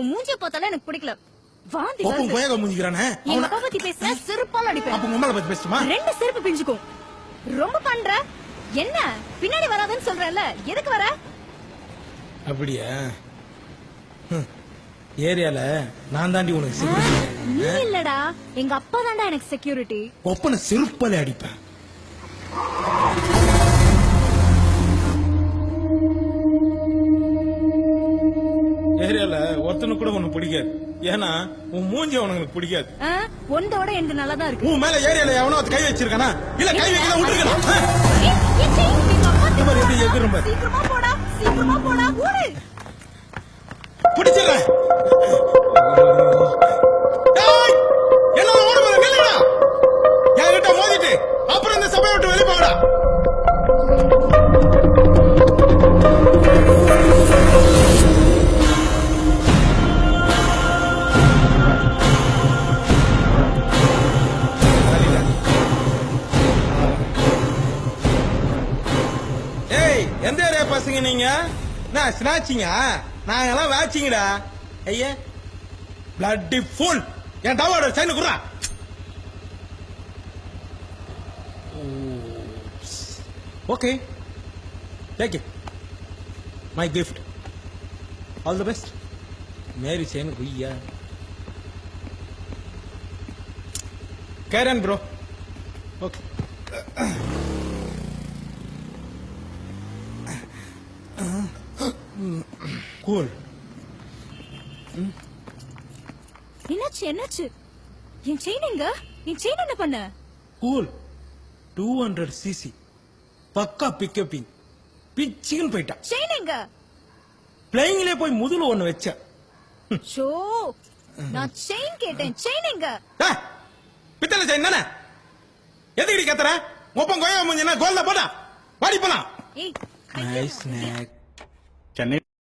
உன் மூஞ்சிய பார்த்தாலே எனக்கு பிடிக்கல. வாந்தி ஒப்பம் வருது. போயக மூஞ்சிக்கிறானே. எங்க அப்பா பத்தி பேசுனா செருப்பால அடிப்பேன். அப்ப உங்க அம்மாவை பத்தி பேசுமா? 2 செருப்பு பிஞ்சுக்கும். ரொம்ப பண்ற. என்ன பின்னாடி வராதன்னு சொல்றேன்ல, எதுக்கு வர? அப்படியா? ஏரியால நான் தாண்டி உனக்கு செக்யூரிட்டி. நீ இல்லடா, எங்க அப்பா தான்டா எனக்கு செக்யூரிட்டி. ஒப்பனை செருப்பாலே அடிப்பேன். ஏரியால ஒருத்தனுக்கு கூட உனக்கு பிடிக்காது. ஏன்னா உன் மூஞ்சி உனக்கு பிடிக்காது. ஒன்றோட எனக்கு நல்லா தான் இருக்கு. உன் மேல ஏரியால எவனோ கை வச்சிருக்கானா? இல்ல கை வைக்கல விட்டுருக்கானா? சீக்கிரமா போடா, சீக்கிரமா போடா, ஓடு. பிடிச்சிடுறேன். என்னால ஓட முடியல. நில்லுடா. என்கிட்ட மோதிட்டு அப்புறம் இந்த சபையை விட்டு வெளியே போகடா. எந்த ஏரியா பசங்க நீங்க? நான் ஸ்நாச்சிங்க. நாங்கெல்லாம் வேச்சிங்கடா. ஐயா பிளட்டி ஃபுல். என் டவாவோட சைன் குடுறா. Okay take it. My gift. All the best. மேரி செயின் குய்யா. கேரன் ப்ரோ. ஓகே. கூல். என்னாச்சு என்னாச்சு? என் செயின் எங்க? நீ செயின் என்ன பண்ண? கூல். 200 cc பக்கா பிக்கப்பிங். பிச்சின்னு போயிட்டா. செயின் எங்க? பிளேயிங்ல போய் முதுல ஒண்ணு வச்ச. ஷோ நான் செயின் கேட்டேன். செயின் எங்க? பித்தளை செயின் தானே. எதுக்கு கத்துற? ஒப்பம் கோயா மூஞ்சினா கோல்ல போடா. வாடி போலாம். ஏய் நைஸ் ஸ்நாக். சென்னை